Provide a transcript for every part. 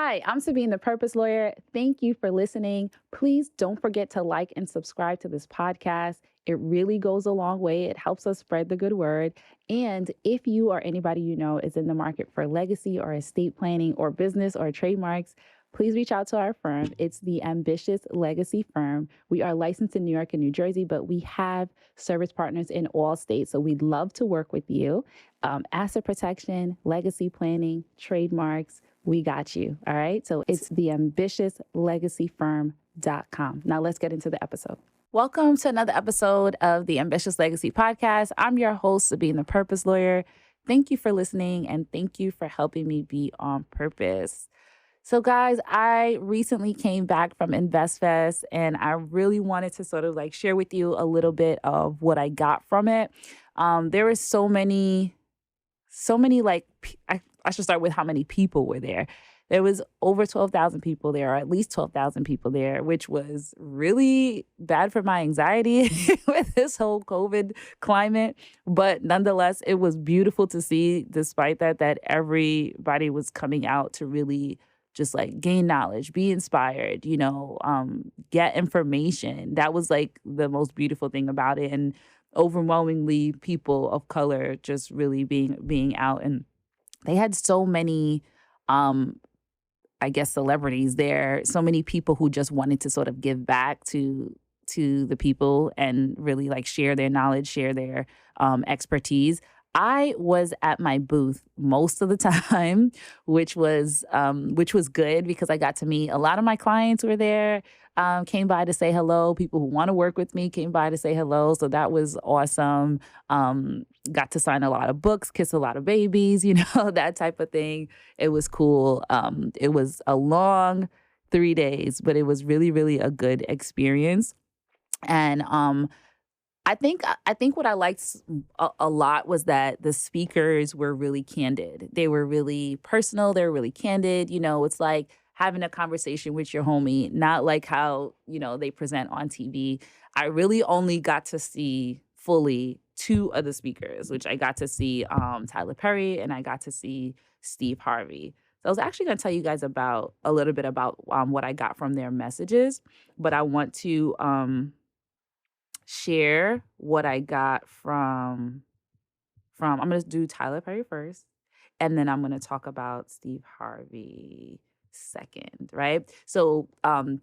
Hi, I'm Sabine, the Purpose Lawyer. Thank you for listening. Please don't forget to like and subscribe to this podcast. It really goes a long way. It helps us spread the good word. And if you or anybody you know is in the market for legacy or estate planning or business or trademarks, please reach out to our firm. It's the Ambitious Legacy Firm. We are licensed in New York and New Jersey, but we have service partners in all states. So we'd love to work with you. Asset protection, legacy planning, trademarks. We got you. All right. So it's the ambitiouslegacyfirm.com. Now let's get into the episode. Welcome to another episode of the Ambitious Legacy Podcast. I'm your host, Sabine, the Purpose Lawyer. Thank you for listening and thank you for helping me be on purpose. So guys, I recently came back from InvestFest and I really wanted to sort of like share with you a little bit of what I got from it. There were so many like, I should start with how many people were there. There was over 12,000 people there, or at least 12,000 people there, which was really bad for my anxiety with this whole COVID climate. But nonetheless, it was beautiful to see, despite that everybody was coming out to really just like gain knowledge, be inspired, get information. That was like the most beautiful thing about it. And overwhelmingly people of color just really being out. And they had so many, celebrities there, so many people who just wanted to sort of give back to the people and really like share their knowledge, share their expertise. I was at my booth most of the time, which was good because I got to meet a lot of my clients were there, came by to say hello. People who want to work with me came by to say hello. So that was awesome. Got to sign a lot of books, kiss a lot of babies, that type of thing. It was cool. It was a long 3 days, but it was really, really a good experience. And I think what I liked a lot was that the speakers were really candid. They were really personal. They were really candid. It's like having a conversation with your homie, not like how, they present on TV. I really only got to see fully two of the speakers, which I got to see Tyler Perry and I got to see Steve Harvey. So I was actually going to tell you guys a little bit about what I got from their messages, but I want to share what I got from I'm going to do Tyler Perry first, and then I'm going to talk about Steve Harvey second, right? So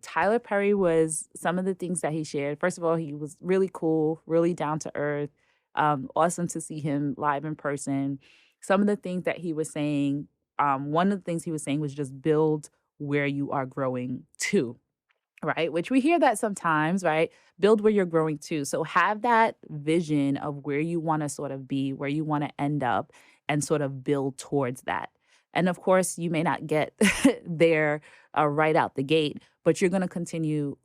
Tyler Perry was some of the things that he shared. First of all, he was really cool, really down to earth. Awesome to see him live in person. Some of the things that he was saying, one of the things he was saying was just build where you are growing to. Right? Which we hear that sometimes, right? Build where you're growing to. So have that vision of where you want to sort of be, where you want to end up, and sort of build towards that. And of course, you may not get there right out the gate, but you're going to continue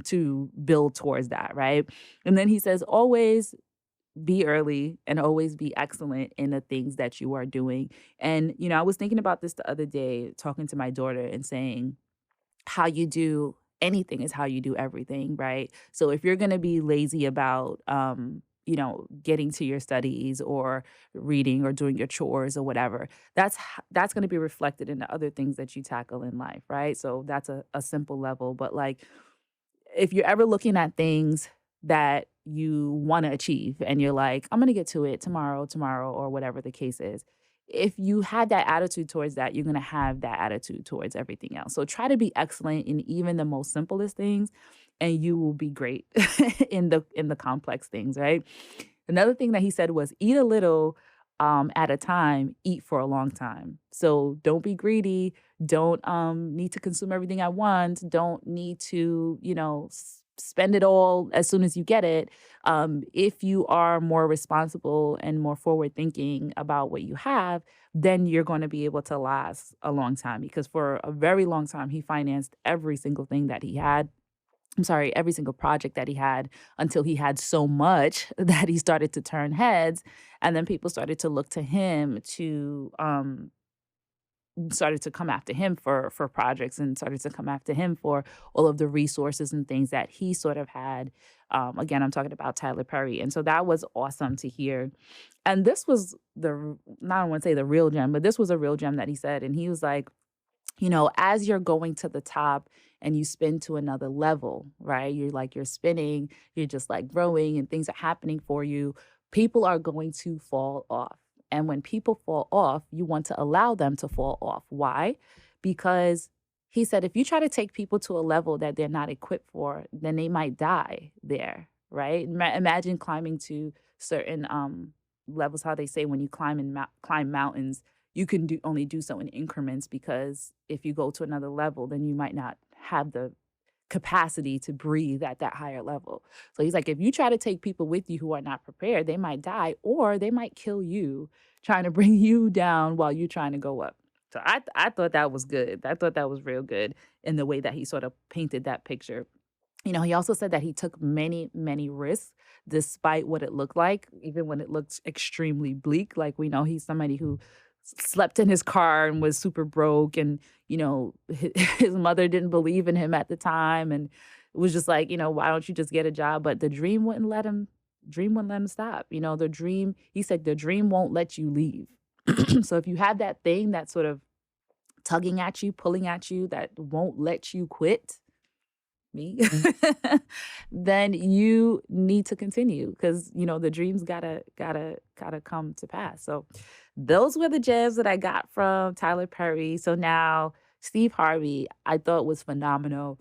to build towards that, right? And then he says, always be early and always be excellent in the things that you are doing. And, I was thinking about this the other day, talking to my daughter and saying, how you do anything is how you do everything, right? So if you're going to be lazy about, getting to your studies or reading or doing your chores or whatever, that's going to be reflected in the other things that you tackle in life, right? So that's a simple level. But like, if you're ever looking at things that you want to achieve and you're like, I'm going to get to it tomorrow, or whatever the case is, if you had that attitude towards that, you're going to have that attitude towards everything else. So try to be excellent in even the most simplest things, and you will be great in the complex things, right? Another thing that he said was eat a little at a time, eat for a long time. So don't be greedy. Don't need to consume everything at once. Don't need to, spend it all as soon as you get it. If you are more responsible and more forward thinking about what you have, then you're going to be able to last a long time, because for a very long time, he financed every single thing that he had. Every single project that he had, until he had so much that he started to turn heads. And then people started to look to him started to come after him for projects, and started to come after him for all of the resources and things that he sort of had. Again, I'm talking about Tyler Perry. And so that was awesome to hear. And this was I don't want to say the real gem, but this was a real gem that he said. And he was like, as you're going to the top and you spin to another level, right? You're spinning, you're just like growing and things are happening for you. People are going to fall off. And when people fall off, you want to allow them to fall off. Why? Because he said if you try to take people to a level that they're not equipped for, then they might die there, right? Imagine climbing to certain levels, how they say when you climb mountains, you can only do so in increments, because if you go to another level, then you might not have the capacity to breathe at that higher level. So he's like, if you try to take people with you who are not prepared, they might die or they might kill you trying to bring you down while you're trying to go up. So I thought that was good. I thought that was real good in the way that he sort of painted that picture. He also said that he took many, many risks despite what it looked like, even when it looked extremely bleak. Like, we know he's somebody who slept in his car and was super broke. And, his mother didn't believe in him at the time. And it was just like, why don't you just get a job? But the dream wouldn't let him stop. He said, the dream won't let you leave. So if you have that thing that's sort of tugging at you, pulling at you, that won't let you quit, me, then you need to continue, because the dreams gotta come to pass. So those were the gems that I got from Tyler Perry. So now Steve Harvey, I thought was phenomenal.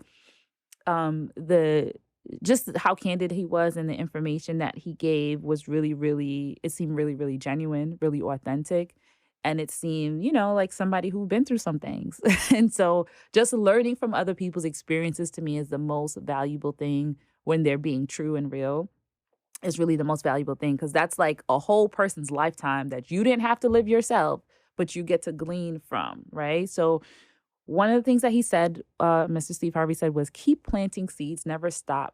The Just how candid he was and the information that he gave was really, really, it seemed really, really genuine, really authentic. And it seemed, like somebody who'd been through some things. And so just learning from other people's experiences to me is the most valuable thing when they're being true and real. Is really the most valuable thing, because that's like a whole person's lifetime that you didn't have to live yourself, but you get to glean from, right? So one of the things that he said, Mr. Steve Harvey said, was keep planting seeds, never stop,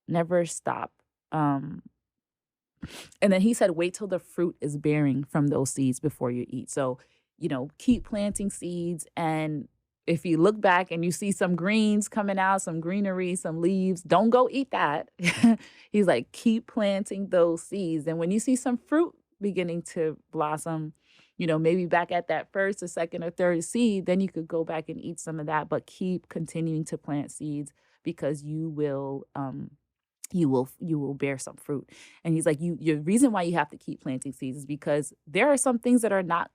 never stop. And then he said, wait till the fruit is bearing from those seeds before you eat. So, keep planting seeds. And if you look back and you see some greens coming out, some greenery, some leaves, don't go eat that. He's like, keep planting those seeds. And when you see some fruit beginning to blossom, maybe back at that first or second or third seed, then you could go back and eat some of that. But keep continuing to plant seeds, because you will bear some fruit. And he's like, your reason why you have to keep planting seeds is because there are some things that are not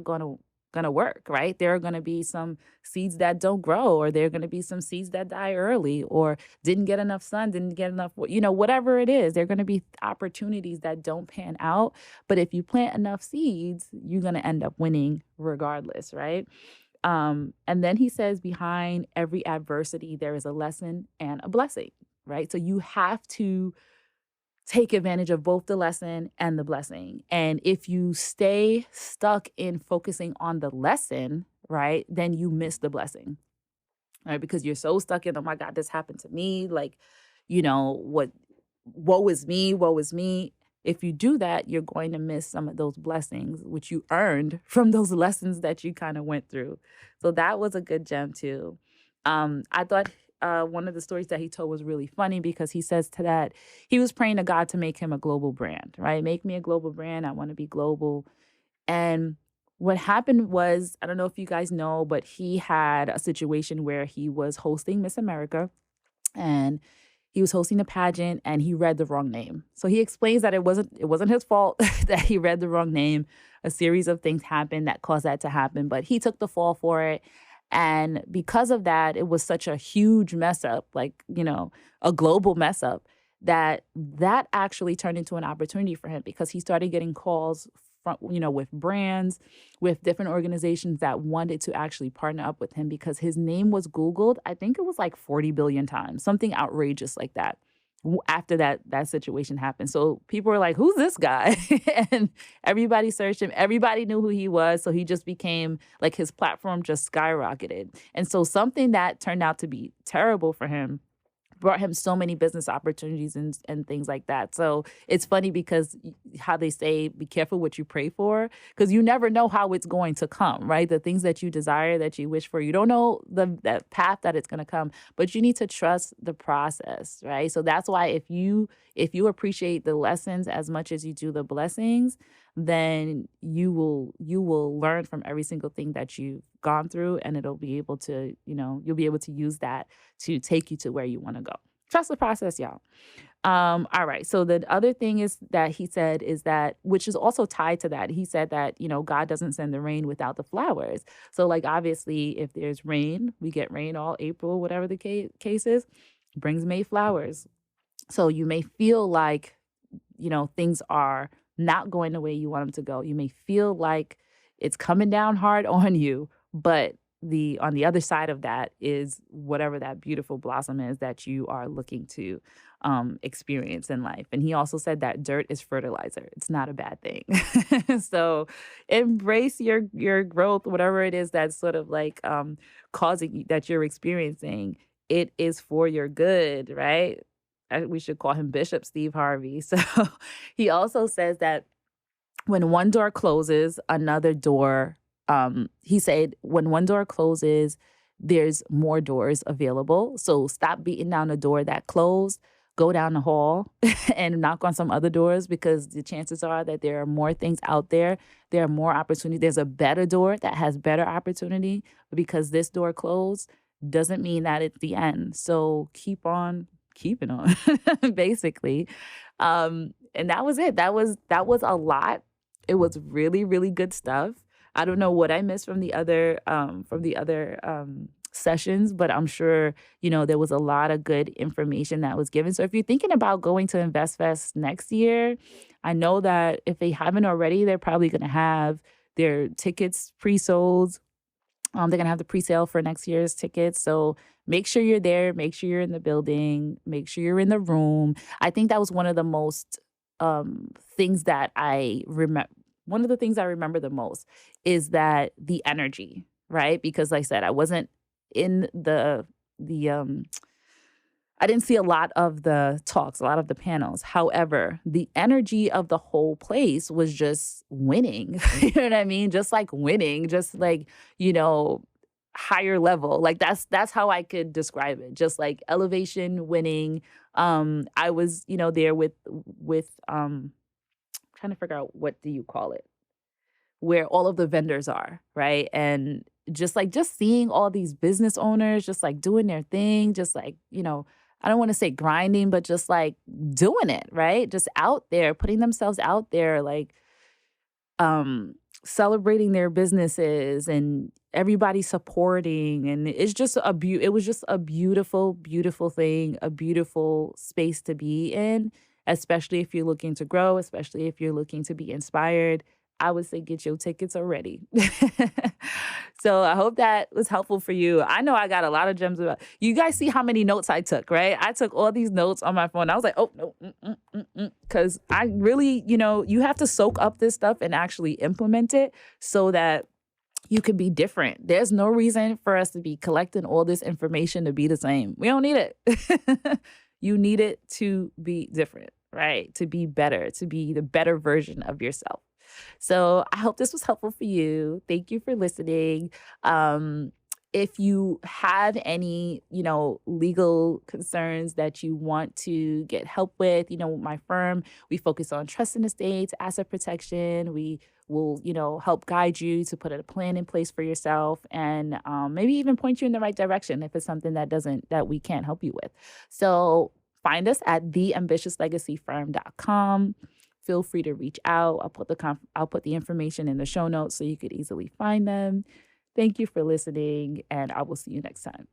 gonna work, right? There are gonna be some seeds that don't grow, or there are gonna be some seeds that die early, or didn't get enough sun, didn't get enough, whatever it is. There are gonna be opportunities that don't pan out. But if you plant enough seeds, you're gonna end up winning regardless, right? And then he says, behind every adversity, there is a lesson and a blessing, right? So you have to take advantage of both the lesson and the blessing. And if you stay stuck in focusing on the lesson, right, then you miss the blessing, right? Because you're so stuck in, oh my God, this happened to me. Like, woe is me, woe is me. If you do that, you're going to miss some of those blessings, which you earned from those lessons that you kind of went through. So that was a good gem too. I thought one of the stories that he told was really funny, because he says to that, he was praying to God to make him a global brand, right? Make me a global brand. I want to be global. And what happened was, I don't know if you guys know, but he had a situation where he was hosting Miss America, and he was hosting a pageant and he read the wrong name. So he explains that it wasn't his fault that he read the wrong name. A series of things happened that caused that to happen, but he took the fall for it. And because of that, it was such a huge mess up, like, a global mess up, that actually turned into an opportunity for him, because he started getting calls from, with brands, with different organizations that wanted to actually partner up with him, because his name was Googled. I think it was like 40 billion times, something outrageous like that. After that situation happened. So people were like, who's this guy? And everybody searched him. Everybody knew who he was. So he just became like, his platform just skyrocketed. And so something that turned out to be terrible for him brought him so many business opportunities and things like that. So it's funny, because how they say, be careful what you pray for, because you never know how it's going to come, right? The things that you desire, that you wish for, you don't know the path that it's going to come, but you need to trust the process, right? So that's why if you appreciate the lessons as much as you do the blessings, then you will learn from every single thing that you've gone through, and it'll be able to, you'll be able to use that to take you to where you want to go. Trust the process, y'all. All right. So the other thing is that he said is that, which is also tied to that, he said that, God doesn't send the rain without the flowers. So, like, obviously, if there's rain, we get rain all April, whatever the case is, brings May flowers. So you may feel like, things are not going the way you want them to go. You may feel like it's coming down hard on you, but on the other side of that is whatever that beautiful blossom is that you are looking to experience in life. And he also said that dirt is fertilizer. It's not a bad thing. So embrace your growth, whatever it is that's sort of like that you're experiencing. It is for your good, right? We should call him Bishop Steve Harvey. So he also says that when one door closes, another door, he said, when one door closes, there's more doors available. So stop beating down the door that closed, go down the hall and knock on some other doors, because the chances are that there are more things out there. There are more opportunities. There's a better door that has better opportunity. But because this door closed doesn't mean that it's the end. So keep on keeping on, basically. And that was it. That was a lot. It was really, really good stuff. I don't know what I missed from the other sessions, but I'm sure, there was a lot of good information that was given. So if you're thinking about going to InvestFest next year, I know that if they haven't already, they're probably going to have their tickets pre-sold. They're going to have the pre-sale for next year's tickets. So make sure you're there. Make sure you're in the building. Make sure you're in the room. I think that was one of the most things that I remember. One of the things I remember the most is that the energy, right? Because like I said, I wasn't in I didn't see a lot of the talks, a lot of the panels. However, the energy of the whole place was just winning. You know what I mean? Just like winning, just like, higher level. Like that's how I could describe it. Just like elevation, winning. I was, there with trying to figure out, what do you call it? Where all of the vendors are, right? And just seeing all these business owners just like doing their thing, just like, I don't want to say grinding, but just like doing it, right? Just out there, putting themselves out there, like celebrating their businesses and everybody supporting. And it's just it was just a beautiful, beautiful thing, a beautiful space to be in, especially if you're looking to grow, especially if you're looking to be inspired. I would say get your tickets already. So I hope that was helpful for you. I know I got a lot of gems about. You guys see how many notes I took, right? I took all these notes on my phone. I was like, oh, no, because I really, you have to soak up this stuff and actually implement it so that you can be different. There's no reason for us to be collecting all this information to be the same. We don't need it. You need it to be different, right? To be better, to be the better version of yourself. So I hope this was helpful for you. Thank you for listening. If you have any, legal concerns that you want to get help with, my firm, we focus on trust and estates, asset protection. We will, help guide you to put a plan in place for yourself, and maybe even point you in the right direction if it's something that we can't help you with. So find us at theambitiouslegacyfirm.com. Feel free to reach out. I'll put the information in the show notes so you could easily find them. Thank you for listening, and I will see you next time.